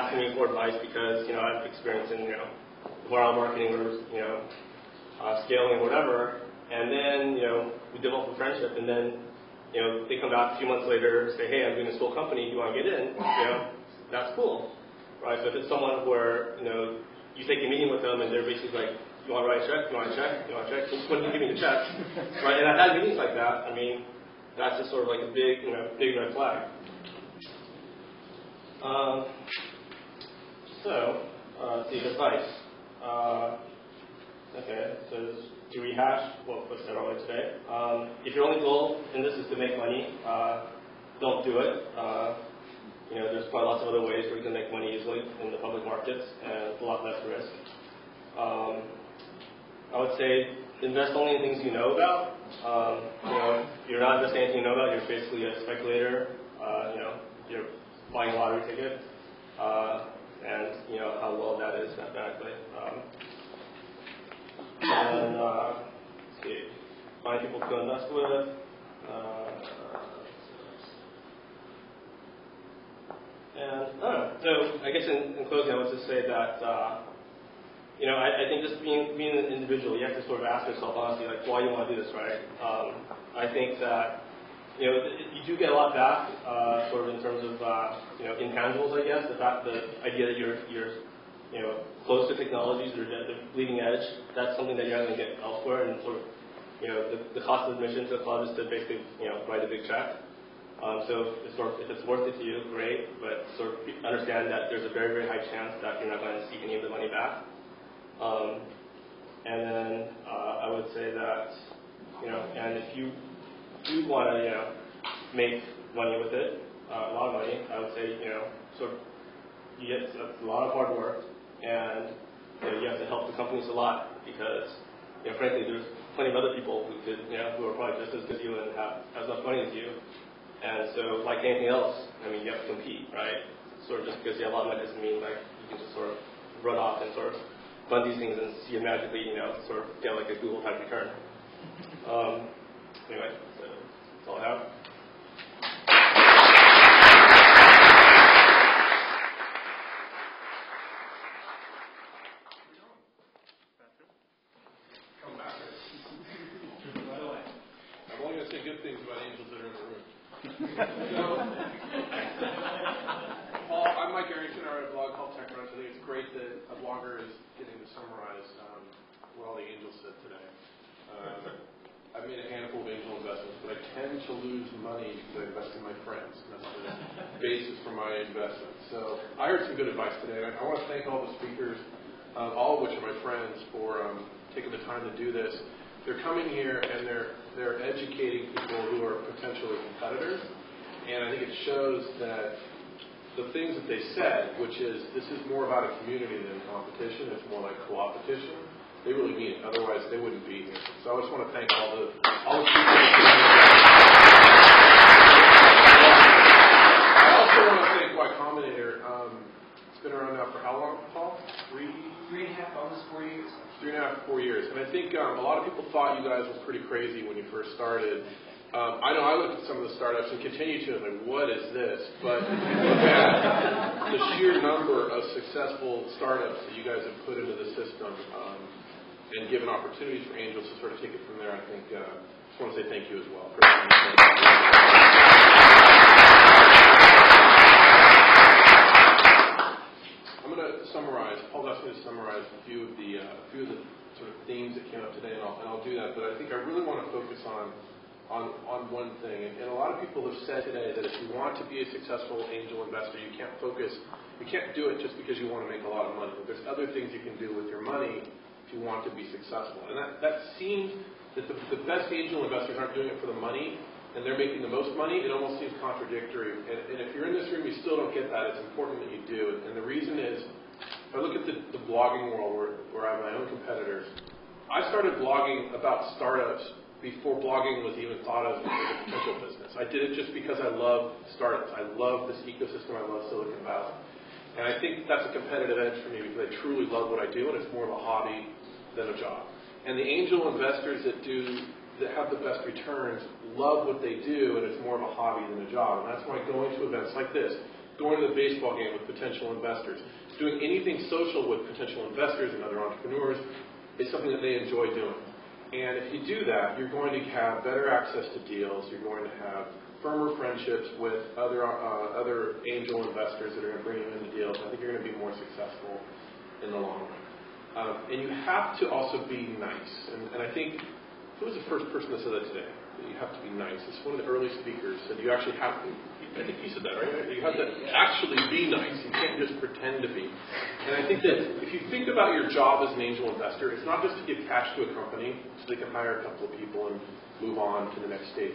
asking me for advice because, you know, I have experience in, you know, viral marketing or, you know, scaling or whatever. And then, you know, we develop a friendship, and then, you know, they come back a few months later, say, hey, I'm doing this cool company, do you want to get in? You know, that's cool, right? So if it's someone where, you know, you take a meeting with them and they're basically like, you want to write a check? You want a check? You want a check? When you give me the check, right? And I've had meetings like that. I mean, that's just sort of like a big, you know, big red flag. Let's see, advice. Okay, so to rehash what was said earlier today, if your only goal in this is to make money, don't do it. You know, there's probably lots of other ways where you can make money easily in the public markets, and it's a lot less risk. I would say invest only in things you know about. You know, you're not investing in anything you know about. You're basically a speculator. You know, you're buying a lottery ticket, and you know how well that is mathematically. Let's see, find people to invest with. So I guess in closing, I would just say that you know, I think just being an individual, you have to sort of ask yourself honestly, like, why you want to do this, right? I think that, you know, you do get a lot back, sort of in terms of, you know, intangibles, I guess. The idea that you're, you know, close to technologies or the bleeding edge. That's something that you're not going to get elsewhere. And sort of, you know, the cost of admission to the club is to basically, you know, write a big check. So if it's worth it to you, great. But sort of understand that there's a very, very high chance that you're not going to see any of the money back. And then I would say that, you know, and if you do want to, you know, make money with it, a lot of money, I would say, you know, sort of, it's a lot of hard work, and you know, you have to help the companies a lot because, you know, frankly, there's plenty of other people who could, you know, who are probably just as good as you and have as much money as you. And so, like anything else, I mean, you have to compete, right? Sort of just because you have a lot of money doesn't mean like you can just sort of run off and sort of fund these things and see it magically, you know, sort of get like a Google type return. Anyway, so that's all I have. Come back. By the way, I'm only going to say good things about angels that are in the room. Paul, I'm Mike Arrington. I write a blog called Tech Crunch. I think it's great that a blogger is getting to summarize what all the angels said today. I've made a handful of angel investments, but I tend to lose money because I invest in my friends. And that's the basis for my investment. So I heard some good advice today. And I want to thank all the speakers, all of which are my friends, for taking the time to do this. They're coming here and they're educating people who are potentially competitors. And I think it shows that the things that they said, which is this is more about a community than competition, it's more like co-opetition, they really mean it. Otherwise, they wouldn't be here. So I just want to thank all the people. I also want to thank Y Combinator. It's been around now for how long, Paul? 3.5, almost 4 years. 3.5 to 4 years. And I think a lot of people thought you guys were pretty crazy when you first started. I know I looked at some of the startups and continue to, like, what is this? But the sheer number of successful startups that you guys have put into the system and given opportunities for angels to sort of take it from there, I think I just want to say thank you as well. I'm going to summarize. Paul asked me to summarize a few of the sort of themes that came up today, and I'll do that. But I think I really want to focus on one thing. And a lot of people have said today that if you want to be a successful angel investor, you can't do it just because you want to make a lot of money. There's other things you can do with your money if you want to be successful. And that seems that the best angel investors aren't doing it for the money, and they're making the most money. It almost seems contradictory. And if you're in this room, you still don't get that. It's important that you do. And the reason is, if I look at the blogging world where I have my own competitors, I started blogging about startups before blogging was even thought of as a potential business. I did it just because I love startups. I love this ecosystem. I love Silicon Valley. And I think that's a competitive edge for me because I truly love what I do, and it's more of a hobby than a job. And the angel investors that have the best returns love what they do, and it's more of a hobby than a job. And that's why going to events like this, going to the baseball game with potential investors, doing anything social with potential investors and other entrepreneurs is something that they enjoy doing. And if you do that, you're going to have better access to deals. You're going to have firmer friendships with other angel investors that are going to bring you into deals. I think you're going to be more successful in the long run. And you have to also be nice. And I think, who was the first person that said that today? That you have to be nice. It's one of the early speakers said you actually have to. I think you said that, right? You have to actually be nice. You can't just pretend to be. And I think that if you think about your job as an angel investor, it's not just to give cash to a company so they can hire a couple of people and move on to the next stage.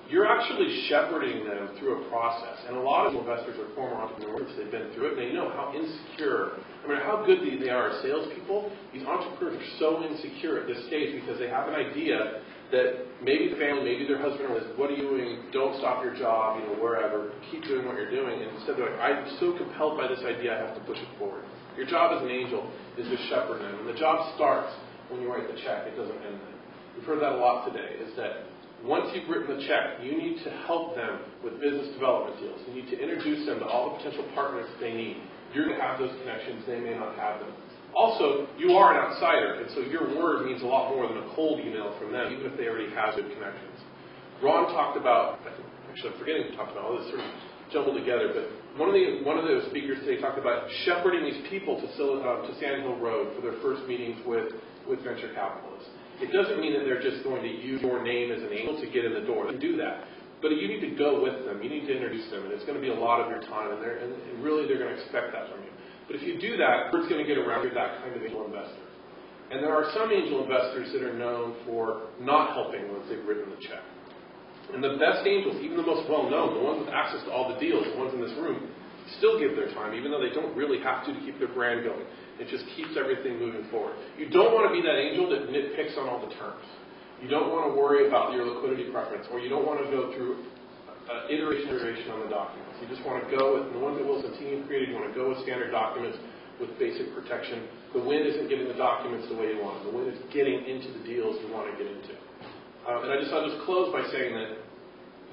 You're actually shepherding them through a process. And a lot of investors are former entrepreneurs. They've been through it. And they know how insecure, I mean, how good they are as salespeople. These entrepreneurs are so insecure at this stage because they have an idea that maybe the family, maybe their husband says, what are you doing? Don't stop your job, wherever. Keep doing what you're doing. And instead they're like, I'm so compelled by this idea, I have to push it forward. Your job as an angel is to shepherd them. And the job starts when you write the check. It doesn't end then. We've heard that a lot today, is that once you've written the check, you need to help them with business development deals. You need to introduce them to all the potential partners they need. You're going to have those connections. They may not have them. Also, you are an outsider, and so your word means a lot more than a cold email from them, even if they already have good connections. Ron talked about, actually I'm forgetting to talk about all this sort of jumbled together, but one of the speakers today talked about shepherding these people to Sand Hill Road for their first meetings with venture capitalists. It doesn't mean that they're just going to use your name as an angel to get in the door. They can do that. But you need to go with them. You need to introduce them, and it's going to be a lot of your time, and really they're going to expect that from you. But if you do that, word's going to get around you're that kind of angel investor. And there are some angel investors that are known for not helping once they've written the check. And the best angels, even the most well-known, the ones with access to all the deals, the ones in this room, still give their time, even though they don't really have to keep their brand going. It just keeps everything moving forward. You don't want to be that angel that nitpicks on all the terms. You don't want to worry about your liquidity preference, or you don't want to go through iteration on the documents. You just want to go with the ones that Wilson team created. You want to go with standard documents with basic protection. The win isn't getting the documents the way you want it. The win is getting into the deals you want to get into. And I'll just close by saying that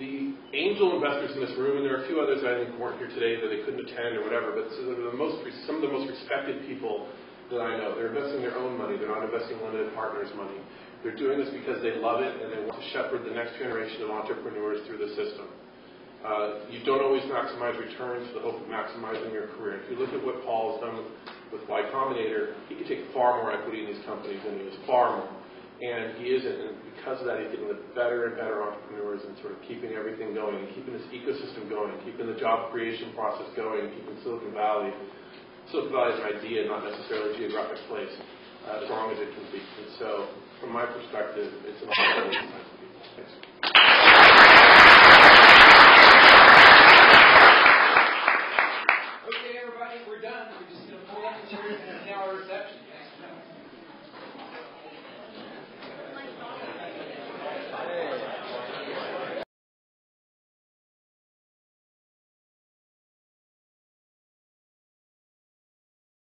the angel investors in this room, and there are a few others that I think weren't here today that they couldn't attend or whatever, but so they're some of the most respected people that I know. They're investing their own money. They're not investing limited partners' money. They're doing this because they love it and they want to shepherd the next generation of entrepreneurs through the system. You don't always maximize returns for the hope of maximizing your career. If you look at what Paul has done with Y Combinator, he could take far more equity in these companies than he is, far more. And he isn't, and because of that, he's getting the better and better entrepreneurs and sort of keeping everything going, and keeping this ecosystem going, keeping the job creation process going, keeping Silicon Valley is an idea, not necessarily a geographic place, as strong as it can be. And so, from my perspective, it's an honor to meet people. Thanks. Okay, everybody, we're done. We're just going to pull up the chairs and it's now our reception.